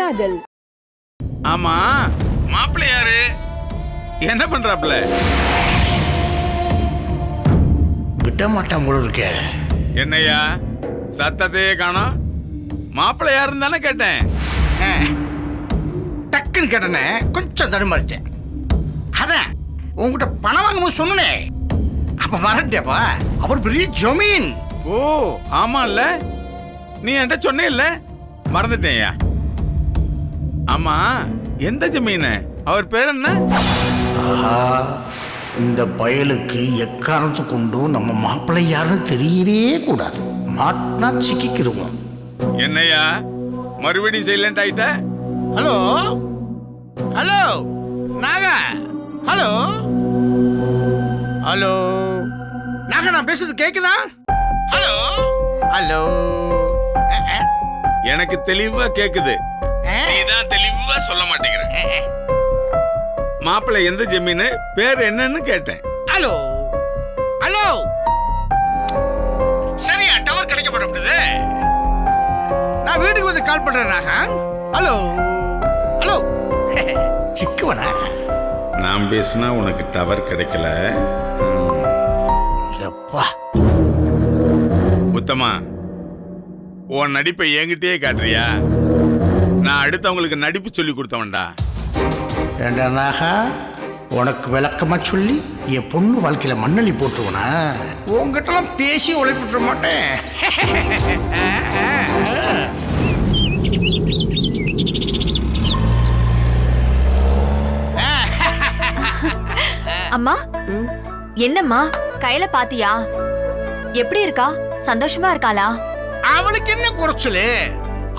காதல். ஆமா, மாப்பிள்ளை யாரு? என்ன பண்றாப்ல? விட்ட மாட்டான் போல இருக்க. என்னையா சத்தத்தையே காணோம்? மாப்பிள்ளை யாருன்னு தானே கேட்டேன். டக்குன்னு கேட்டனே, கொஞ்சம் தடுமாறிட்டேன். அதான் உங்ககிட்ட பணம் வாங்கும்போது சொன்னனே, அப்ப மறந்துட்டேப்பா. அவர் பெரிய ஜமீன். ஓ ஆமா இல்ல, நீ என்கிட்ட சொன்னே இல்ல, மறந்துட்டேயா. ஆமா, எந்த ஜமீன்? அவர் பேர் என்ன? ஆஹா, இந்த பயலுக்கு எக்காரணத்து கொண்டும் நம்ம மாப்பிள்ளை யாருன்னு தெரியவே கூடாது. மாட்டினா சிக்கிக்கிருவோம். என்னையா மறுபடியும் சைலண்ட் ஆயிட்ட? Hello hello Naga, hello hello Naga, நான் பேசுறது கேக்குதா? Hello hello. எனக்கு தெளிவா கேக்குது, நீதான் தெளிவா சொல்ல மாட்டேங்கிற. மாப்பிள்ளை எந்த ஜமீன், பேர் என்னன்னு கேட்டேன். Hello hello. சரியா, டவர் கிடைக்க மாட்டேங்குது. நான் வீட்டுக்கு வந்து கால் பண்றேன் நாகா. Hello hello. சிக்குவனா? நான் பேசினா உனக்கு டவர் கிடைக்கல. எப்பா உத்தமா, உன் நடிப்பை என்கிட்டயே காட்டுறியா? நான் அடுத்தவங்களுக்கு நடிப்பு சொல்லி கொடுத்தவன்டா. ஏண்டா நாகா, உனக்கு விளக்கமா சொல்லி என் பொண்ணு வாழ்க்கையில மண்ணள்ளி போட்டுருவனா? உங்ககிட்டலாம் பேசி உழைப்பிட்டுற மாட்டேன். அம்மா, என்னம்மா கையில பாத்தியா? எப்படி இருக்கா? சந்தோஷமா இருக்காளா? அவளுக்கு என்ன குறைச்சலு?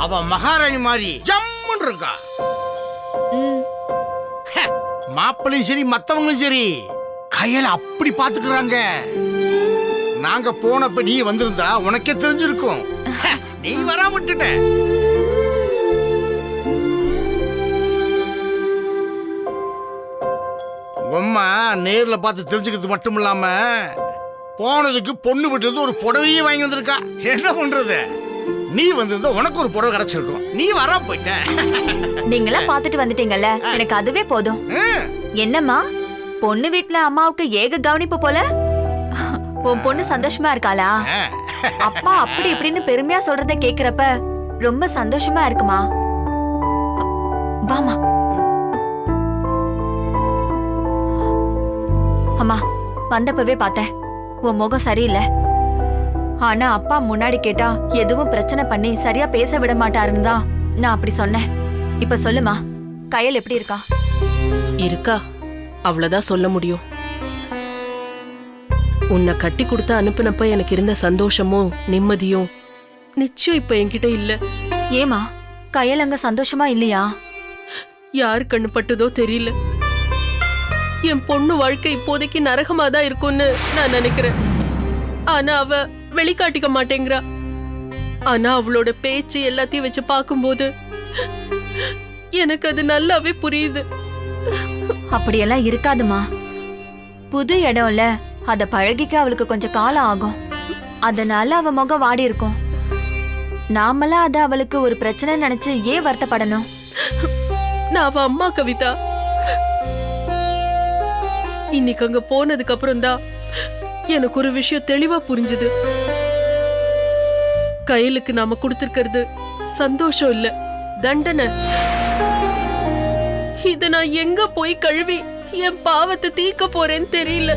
அவ மகாராணி மாதிரி ஜம்முன்னு இருக்கா. மாப்பிள்ளையும் சரி மத்தவங்களும் சரி கையில அப்படி பாத்துக்கிறாங்க. நாங்க போனப்ப நீ வந்திருந்தா உனக்கே தெரிஞ்சிருக்கும். நீ வராம விட்டுட்ட. உம்மா நேர்ல பார்த்து தெரிஞ்சுக்கிறது மட்டும் இல்லாம போனதுக்கு பொண்ணு விட்டு ஒரு புடவையே வாங்கி வந்திருக்கா. என்ன பண்றது? நீ வந்திருந்தா உனக்கு ஒரு புடவை கிடைச்சிருக்கும். நீ வராம போயிட்ட. நீங்களா பாத்துட்டு வந்துட்டீங்கல்ல, எனக்கு அதுவே போதும். என்னம்மா, பொண்ணு வீட்டுல அம்மாவுக்கு ஏக கவனிப்பு போல. உன் பொண்ணு சந்தோஷமா இருக்காளா? அப்பா அப்படி இப்படின்னு பெருமையா சொல்றத கேக்குறப்ப ரொம்ப சந்தோஷமா இருக்குமா. வாமா. அம்மா, வந்தப்பவே பார்த்தேன் உன் முகம் சரியில்லை. ஆனா அப்பா முன்னாடி கேட்டா எதுவும் பிரச்சனை பண்ணி சரியா பேச விட மாட்டாருன்னு தான் நான் அப்படி சொன்னேன். இப்ப சொல்லுமா, கையல் எப்படி இருக்கா? இருக்கா, அவ்வளவுதான் சொல்ல முடியும். உன்னை கட்டி கொடுத்து அனுப்பினப்ப எனக்கு இருந்த சந்தோஷமும் நிம்மதியும் நிச்சயம் இப்ப என்கிட்ட இல்ல. ஏமா, கையல் அங்க சந்தோஷமா இல்லையா? யாரு கண்ணு பட்டுதோ தெரியல. என் பொண்ணு வாழ்க்கை இப்போதைக்கு நரகமா தான் இருக்கும்னு நான் நினைக்கிறேன். ஆனா அவ வெளிக்காட்டிக்க மாட்டேங்கிறா. ஆனா அவளோட பேச்சு எல்லாத்தையும் வச்சு பார்க்கும்போது எனக்கு அது நல்லாவே புரியுது. அப்படியெல்லாம் இருக்காதுமா. புது இடம்ல அத பழகிக்க அவளுக்கு கொஞ்சம் காலம் ஆகும். அதனால அவ முகம் வாடி இருக்கும். நாமெல்லாம் அத அவளுக்கு ஒரு பிரச்சனை நினைச்சு ஏன் வருத்தப்படணும்? நான் அவ அம்மா கவிதா. இன்னைக்கு அங்க போனதுக்கு அப்புறம் தான் எனக்கு ஒரு விஷயம் தெளிவா புரிஞ்சுது. கையலுக்கு நாம கொடுத்திருக்கிறது சந்தோஷம் இல்ல, தண்டனை. இத நான் எங்க போய் கழுவி என் பாவத்தை தீக்க போறேன்னு தெரியல.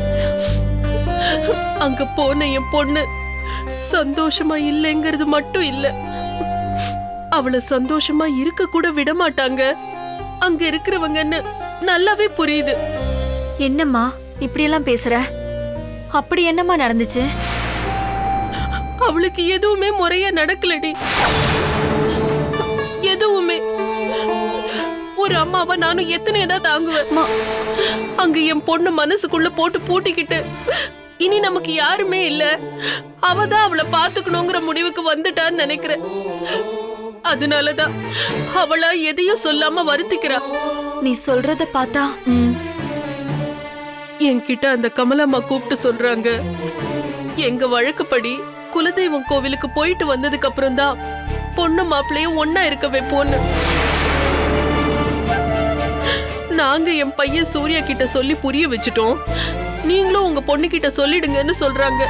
அங்க போன என் பொண்ணு சந்தோஷமா இல்லைங்கிறது மட்டும் இல்ல, அவளை சந்தோஷமா இருக்க கூட விட மாட்டாங்க அங்க இருக்கிறவங்கன்னு நல்லாவே புரியுது. என்னம்மா இப்படியெல்லாம் பேசுற? அப்படி என்னம்மா நடந்துச்சு? அவளுக்கு எதுவுமே முறையா நடக்கலடி. எதுவுமே. ஒரு அம்மாவா நானும் எத்தனைதான் தாங்குவேன். அங்க என் பொண்ணு மனசுக்குள்ள போட்டு பூட்டிக்கிட்டு இனி நமக்கு யாருமே இல்ல, அவதான் அவளை பாத்துக்கணுங்கிற முடிவுக்கு வந்துட்டான்னு நினைக்கிறேன். அதனாலதான் அவளா எதையும் சொல்லாம வருத்திக்கிறா. நீ சொல்றத பார்த்தா என்கிட்ட அந்த கமலம்மா கூப்பிட்டு சொல்றாங்க, எங்க வழக்கப்படி குலதெய்வம் கோவிலுக்கு போயிட்டு வந்ததுக்கு அப்புறம் தான் பொண்ணு மாப்பிள்ளையும் ஒன்னா இருக்க வைப்போன்னு. நாங்க என் பையன் சூர்யா கிட்ட சொல்லி புரிய வச்சுட்டோம். நீங்களும் உங்க பொண்ணு கிட்ட சொல்லிடுங்கன்னு சொல்றாங்க.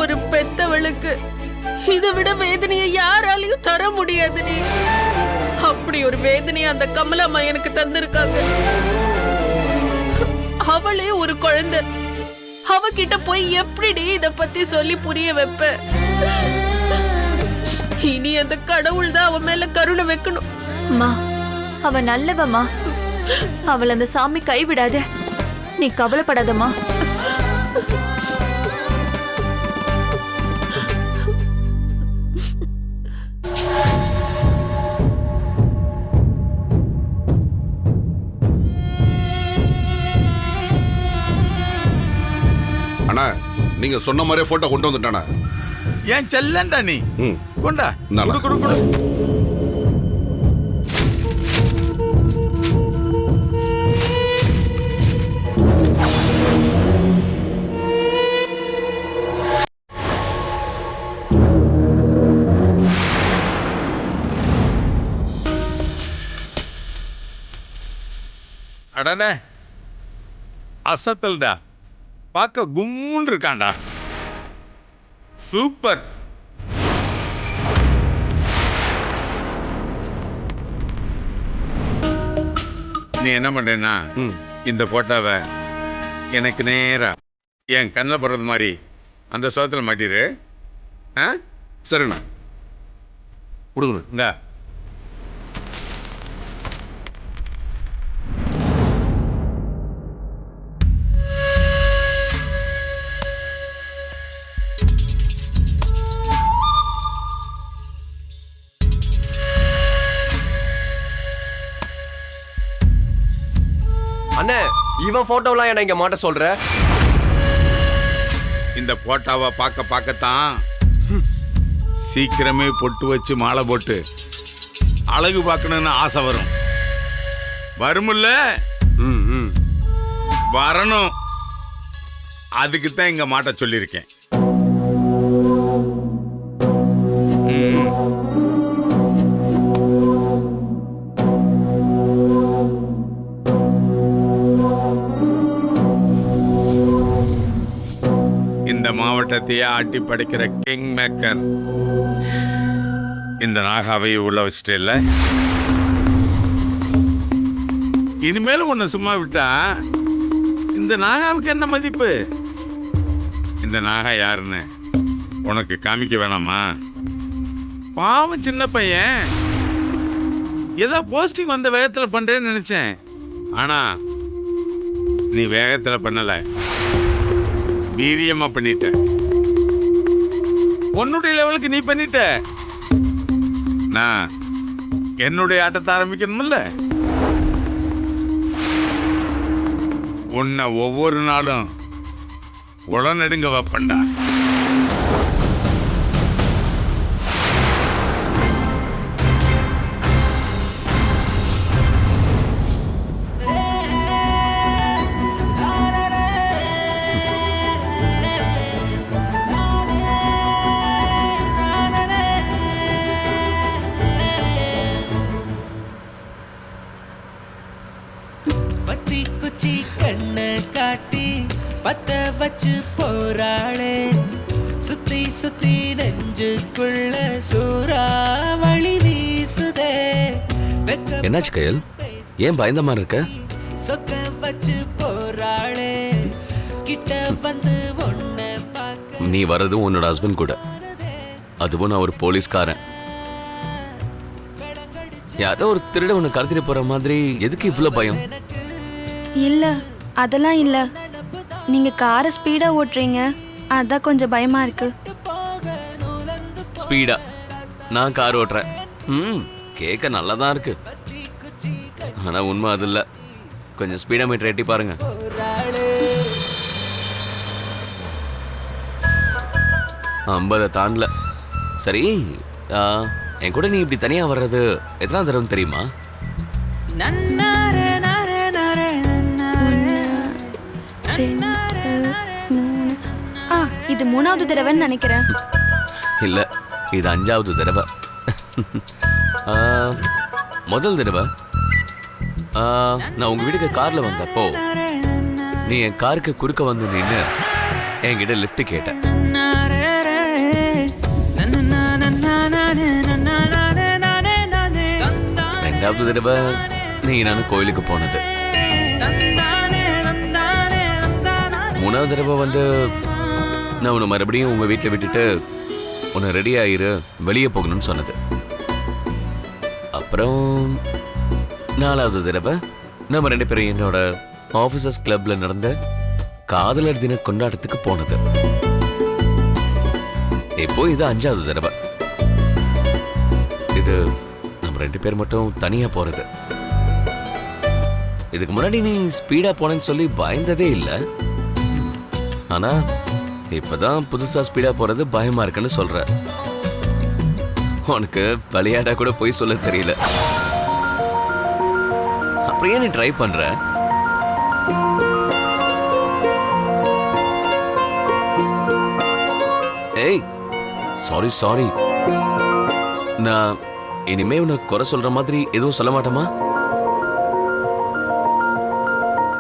ஒரு பெத்தவளுக்கு இதை விட வேதனையை யாராலையும் தர முடியாதுடி. அப்படி ஒரு வேதனையை அந்த கமலாம்மா எனக்கு தந்திருக்காங்க. அவளே ஒரு குழந்தை, அவகிட்ட போய் எப்படிடி இத பத்தி சொல்லி புரிய வைப்ப? இனி அந்த கடவுள் தான் அவன் மேல கருணை வைக்கணும். அம்மா, அவ நல்லவம்மா, அவள் அந்த சாமி கைவிடாத. நீ கவலைப்படாதம்மா. அண்ணா, நீங்க சொன்ன மாதிரியே போட்டோ கொண்டு வந்துட்டானா? ஏன் செல்லண்டா நீ? கொண்டா, இந்தாண்ணா. குடு குடு குடு. அடடே, அசத்தல்டா, பார்க்க கும்முன்னு இருக்கான்டா. சூப்பர். நீ என்ன பண்றேன்னா, இந்த போட்டோவை எனக்கு நேரா என் கண்ணில் போடுறது மாதிரி அந்த சோகத்தில் மாட்டிரு. ஆ, சரிண்ணா, கொடுங்க. இந்தா. அண்ணே, இவன் போட்டோலாம் என்ன இங்க மாட்ட சொல்ற? இந்த போட்டோவை பார்க்கத்தான் சீக்கிரமே பொட்டு வச்சு மாலை போட்டு அழகு பார்க்கணும்னு ஆசை வரும். வரும்ல? வரணும். அதுக்கு தான் இங்க மாட்ட சொல்லியிருக்கேன். இந்த மாவட்டத்தையே ஆட்டி படைக்கிற கிங் மேக்கர் இந்த நாகாவை உள்ள வச்சுட்டு இல்ல. இனிமேலும் உன்னை சும்மா விட்டா இந்த நாகாவுக்கு என்ன மதிப்பு? இந்த நாகா யாருன்னு உனக்கு காமிக்க வேணாமா? பாவம் சின்ன பையன், ஏதோ போஸ்டிங் வந்த வேகத்தில் பண்றேன்னு நினைச்சேன். ஆனா நீ வேகத்தில் பண்ணல, வீரியமா பண்ணிட்ட. உன்னுடைய லெவலுக்கு நீ பண்ணிட்ட. நான் என்னுடைய ஆட்டத்தை ஆரம்பிக்கணும்ல. உன்னை ஒவ்வொரு நாளும் உடனடுங்க வைப்பண்டா. பத்த வச்சு போராளே, சுத்தி சுத்தி நெஞ்சுக்குள்ள சூறாவளி வீசுதே. என்னாச்சு கயல்? ஏன் பயந்த மாதிரி இருக்க? சொக்க வச்சு போராளே, கிட்ட வந்து ஒன்ன பார்க்க. நீ வர்றதும் உன்னோட ஹஸ்பண்ட் கூட, அதுவும் நான் ஒரு போலீஸ்காரன். யாரோ ஒரு திருட உன்னை கடத்திட்டு போற மாதிரி எதுக்கு இவ்வளவு பயம்? இல்ல, அதெல்லாம் இல்ல. நீங்க காரை ஸ்பீடா ஓட்டுறீங்க, அதான் கொஞ்சம் பயமா இருக்கு. ஸ்பீடா நான் கார் ஓட்டுறேன். கேட்க நல்லதான் இருக்கு, ஆனா உண்மை அது இல்ல. கொஞ்சம் ஸ்பீடா மீட்டர் எட்டி பாருங்க. ஐம்பதை தாண்டல. சரி, என் கூட நீ இப்படி தனியா வர்றது எத்தனை தடவை தெரியுமா? இது 3வது தடவைன்னு நினைக்கிறேன். இல்ல, இது 5வது தடவை. முதல் தடவை நான் உங்க வீட்டுக்கு கார்ல வந்தப்போ நீ என் காருக்கு குறுக்க வந்து நின்று என்கிட்ட லிஃப்ட் கேட்ட. ரெண்டாவது தடவை நீ நானும் கோயிலுக்கு போனது. மூணாவது தடவை வந்து நான் உன்னை மறுபடியும் உங்க வீட்டில் விட்டுட்டு உன்னை ரெடி ஆயிரு வெளியே போகணும்னு சொன்னது. அப்புறம் நாலாவது தடவை நம்ம 2 பேரும் என்னோட ஆஃபீஸர்ஸ் கிளப்ல நடந்த காதலர் தின கொண்டாட்டத்துக்கு போனது. இப்போ இது 5வது தடவை. இது நம்ம 2 பேர் மட்டும் தனியா போறது. இதுக்கு முன்னாடி நீ ஸ்பீடா போனேன்னு சொல்லி பயந்ததே இல்லை. ஆனா இப்பதான் புதுசா ஸ்பீடா போறது பயமா இருக்குன்னு சொல்ற. உனக்கு விளையாடா கூட போய் சொல்ல தெரியல. அப்படியே நீ ட்ரை பண்ற. ஏய் சாரி சாரி, நான் இனிமே உனக்கு குறை சொல்ற மாதிரி எதுவும் சொல்ல மாட்டேமா?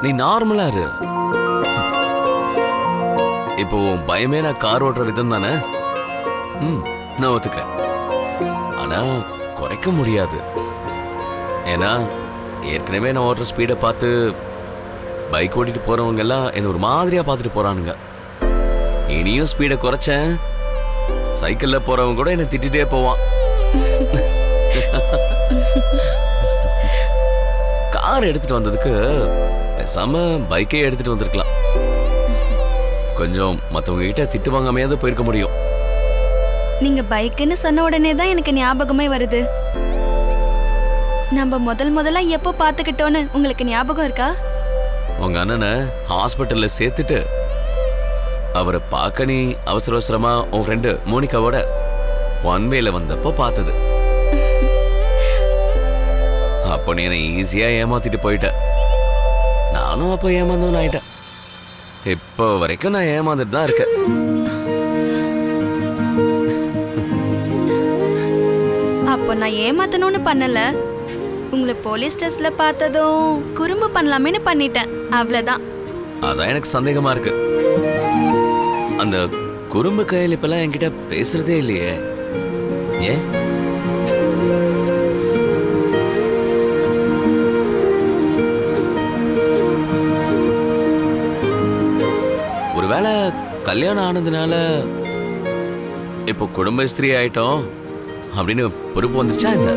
நீ நார்மலா இரு. இப்போ பயமே நான் கார் ஓட்டுற விதம் தானே. நான் ஒத்துக்கிறேன். ஆனா குறைக்க முடியாது. ஏன்னா ஏற்கனவே நான் ஓட்டுற ஸ்பீடை பார்த்து பைக் ஓட்டிட்டு போறவங்க எல்லாம் என்ன ஒரு மாதிரியா பார்த்துட்டு போறானுங்க. இனியும் ஸ்பீடை குறைச்சேன், சைக்கிள்ல போறவங்க கூட என்ன திட்டிட்டே போவான். கார் எடுத்துட்டு வந்ததுக்கு பேசாம பைக்கே எடுத்துட்டு வந்திருக்கலாம். கொஞ்சம் மற்றவங்க கிட்ட திட்டு வாங்காமையாவது போயிருக்க முடியும். நீங்க பைக்குன்னு சொன்ன உடனே தான் எனக்கு ஞாபகமே வருது. நம்ம முதல்ல எப்போ பார்த்துக்கிட்டோன்னு உங்களுக்கு ஞாபகம் இருக்கா? உங்க அண்ணனை ஹாஸ்பிட்டல்ல சேர்த்துட்டு அவரை பார்க்க நீ அவசர அவசரமா உன் ஃப்ரெண்டு மோனிகாவோட ஒன்வேல வந்தப்போ பார்த்தது. அப்போ நீ என்னை ஈஸியா ஏமாத்திட்டு போயிட்ட. நானும் அப்போ ஏமாந்தவன் ஆயிட்டேன். இப்போ வரைக்கும் நான் ஏமாந்துட்டு தான் இருக்கேன். அப்போ நான் ஏமாத்தணும்னு பண்ணல, உங்களை போலீஸ் ஸ்டேஷன்ல பார்த்ததும் குறும்பு பண்ணலாமேன்னு பண்ணிட்டேன், அவ்வளவுதான். அதான் எனக்கு சந்தேகமா இருக்கு. அந்த குறும்பு கையில் இப்பெல்லாம் என்கிட்ட பேசுறதே இல்லையே, ஏன்? ஒருவேளை கல்யாணம் ஆனதுனால இப்போ குடும்ப ஸ்திரீ ஆயிட்டோம் அப்படின்னு பொறுப்பு வந்துருச்சா என்ன?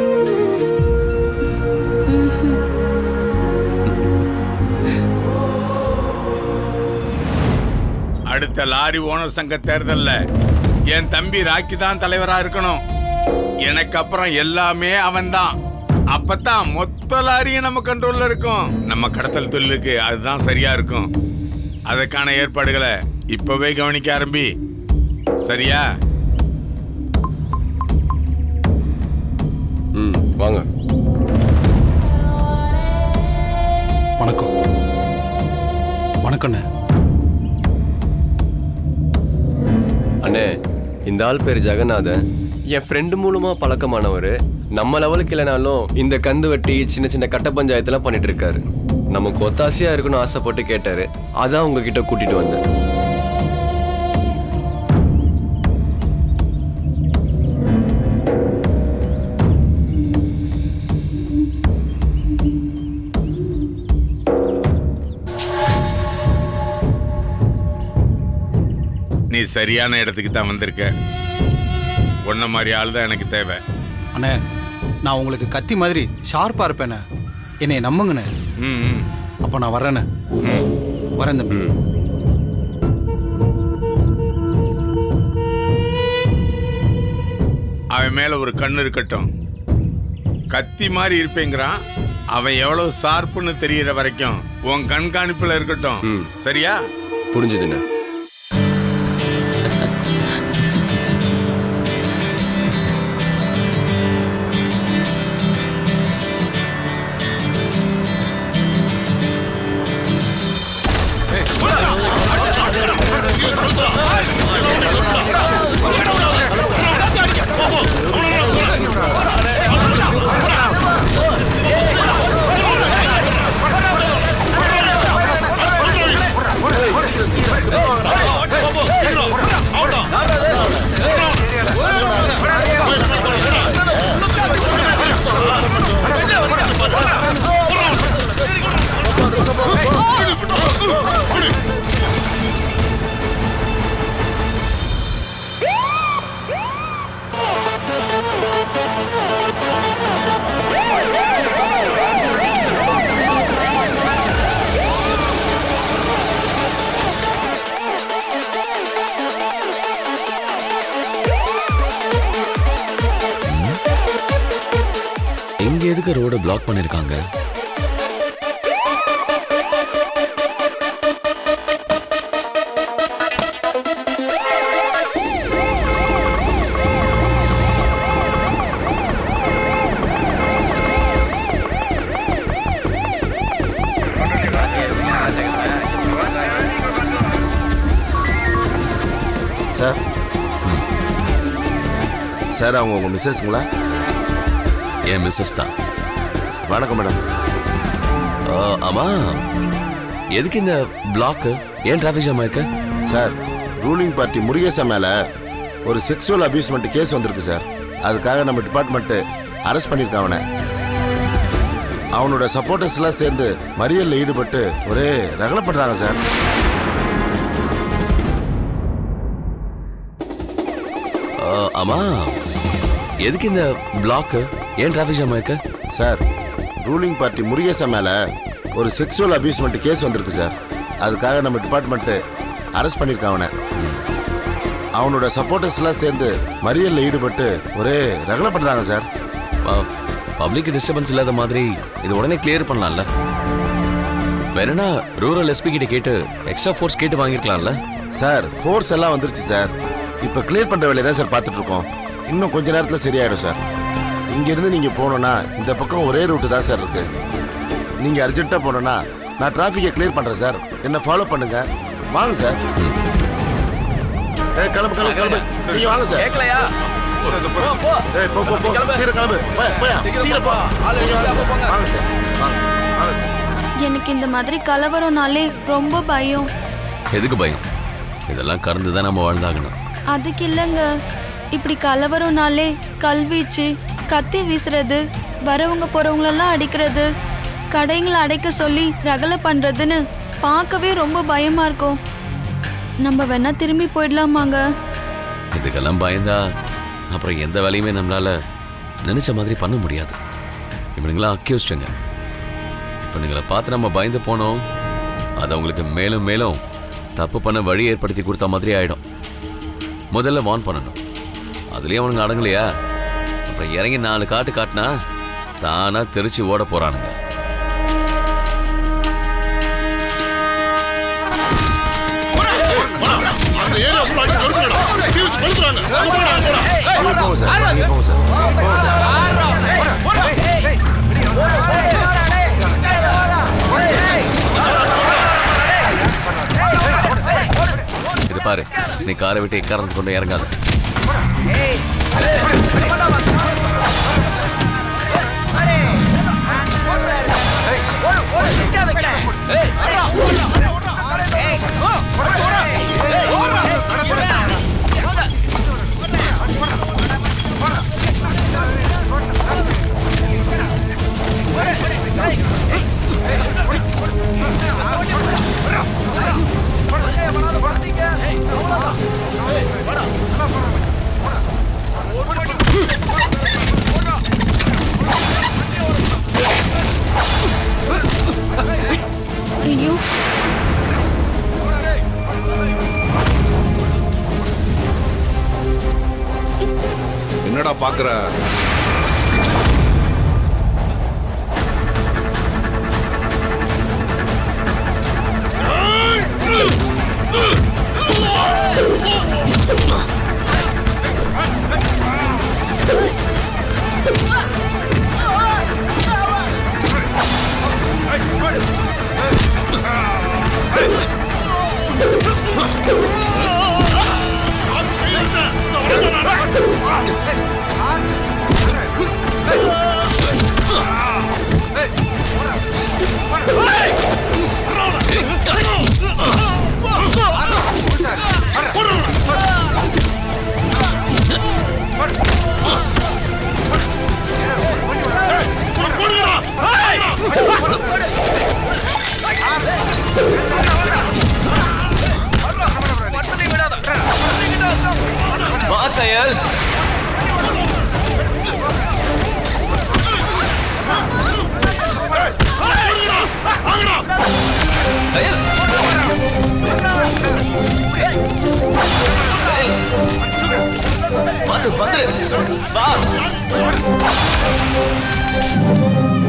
அடுத்த லாரி ஓனர் சங்க தேர்தல்ல என் தம்பி ராக்கி தான் தலைவரா இருக்கணும். எனக்கு அப்புறம் எல்லாமே அவன் தான். அப்பதான் மொத்த லாரியும் நம்ம கண்ட்ரோல்ல இருக்கும். நம்ம கடத்தல் தொழிலுக்கு அதுதான் சரியா இருக்கும். அதற்கான ஏற்பாடுகளை இப்பவே கவனிக்க ஆரம்பி, சரியா? வாங்க. வணக்கம். வணக்கண்ணே. அண்ணே, இந்த ஆள் பேர் ஜெகநாதன். என் ஃப்ரெண்டு மூலமா பழக்கமானவர். நம்ம லெவலுக்கு இல்லைனாலும் இந்த கந்து வெட்டி சின்ன சின்ன கட்ட பஞ்சாயத்தெல்லாம் பண்ணிட்டு இருக்காரு. நமக்கு ஒத்தாசையா இருக்கணும்னு ஆசைப்பட்டு கேட்டாரு. அதான் உங்ககிட்ட கூட்டிட்டு வந்தேன். நீ சரியான இடத்துக்கு தான் வந்திருக்க. உன்ன மாதிரி ஆள் தான் எனக்கு தேவை. அண்ணே, நான் உங்களுக்கு கத்தி மாதிரி ஷார்ப்பா இருப்பேண்ணே. என்னை நம்புங்கண்ணே. அப்போ நான் வரேண்ணே. வரேன் தம்பி. அவன் மேல ஒரு கண்ணு இருக்கட்டும். கத்தி மாதிரி இருப்பேங்கிறான். அவன் எவ்வளவு ஷார்ப்புன்னு தெரியற வரைக்கும் உன் கண்காணிப்புல இருக்கட்டும், சரியா? புரிஞ்சுதுண்ணே. எதுக்கு ரோட பிளாக் பண்ணிருக்காங்க? சார் சார் அவங்க உங்கள் மிஸ்ஸஸ்ங்களா? என் மிஸ்ஸஸ் தான். வணக்கம் மேடம். ஆமா, எதுக்கு இந்த பிளாக்? ஏன் டிராஃபிக் ஜாம் ஆயிருக்கு? சார், ரூலிங் பார்ட்டி முருகேசன் மேலே ஒரு செக்ஸுவல் அபியூஸ்மெண்ட் கேஸ் வந்திருக்கு சார். அதுக்காக நம்ம டிபார்ட்மெண்ட்டு அரெஸ்ட் பண்ணியிருக்கான் அவனை. அவனோட சப்போர்ட்டர்ஸ்லாம் சேர்ந்து மறியலில் ஈடுபட்டு ஒரே ரகலை பண்ணுறாங்க சார். ஆமா, எதுக்கு இந்த பிளாக்? ஏன் டிராஃபிக் ஜாம் ஆயிருக்கு? சார், ரூலிங் பார்ட்டி முருகேசன் மேலே ஒரு செக்ஸுவல் அபியூஸ்மெண்ட் கேஸ் வந்திருக்கு சார். அதுக்காக நம்ம டிபார்ட்மெண்ட்டு அரெஸ்ட் பண்ணியிருக்கான் அவனை. அவனோட சப்போர்ட்டர்ஸ்லாம் சேர்ந்து மறியலில் ஈடுபட்டு ஒரே ரகலை பண்ணுறாங்க சார். பப்ளிக் டிஸ்டர்பன்ஸ் இல்லாத மாதிரி இது உடனே கிளியர் பண்ணலாம்ல? வேணும்னா ரூரல் எஸ்பி கிட்ட கேட்டு எக்ஸ்ட்ரா ஃபோர்ஸ் கேட்டு வாங்கிருக்கலாம்ல? சார், ஃபோர்ஸ் எல்லாம் வந்துருச்சு சார். இப்போ கிளியர் பண்ணுற வேலையை தான் சார் பார்த்துட்டு இருக்கோம். இன்னும் கொஞ்ச நேரத்தில் சரியாயிடும் சார். இங்கேருந்து நீங்கள் போகணுன்னா இந்த பக்கம் ஒரே ரூட்டு தான் சார் இருக்கு. நீங்கள் அர்ஜென்ட்டாக போனோன்னா நான் டிராஃபிக்கை கிளியர் பண்ணுறேன் சார். என்ன ஃபாலோ பண்ணுங்க. வாங்க சார். கிளம்பு கிளம்பு கிளம்பு. நீங்கள் வாங்க சார். கேட்கலையா? போ போ போ. சீக்கிரம் கிளம்பு. சீக்கிரம் போ. வாங்க சார். வாங்க சார். எனக்கு இந்த மாதிரி கலவரம்னாலே ரொம்ப பயம். எதுக்கு பயம்? இதெல்லாம் கடந்து தான் நம்ம வாழ்ந்தாகணும். அதுக்கு இல்லைங்க, இப்படி கலவரம்னாலே கல்வீச்சு, கத்தி வீசுறது, வரவங்க போறவங்களெல்லாம் அடிக்கிறது, கடைங்களை அடைக்க சொல்லி ரகலை பண்றதுன்னு பார்க்கவே ரொம்ப பயமா இருக்கும். நம்ம வேணா திரும்பி போயிடலாமாங்க? இதுக்கெல்லாம் பயந்தா அப்புறம் எந்த வேலையுமே நம்மளால நினைச்ச மாதிரி பண்ண முடியாது. இவனுங்களாம் அக்யூஸ்டுங்க. இவனுங்களை பார்த்து நம்ம பயந்து போனோம், அது அவங்களுக்கு மேலும் மேலும் தப்பு பண்ண வழி ஏற்படுத்தி கொடுத்த மாதிரி ஆயிடும். முதல்ல வார்ன் பண்ணணும். அதுலயே அவனுங்க அடங்கலையா, அப்புறம் இறங்கி 4 காட்டு காட்டினா தானா தெரிச்சு ஓட போறானுங்க. இது பாரு, நீ காரை விட்டு எக்காரந்து கொண்டு இறங்காத. ஐயோ, என்னடா பாக்குற? Tayal! Tayal! Bantu, bantu! Wah! Sir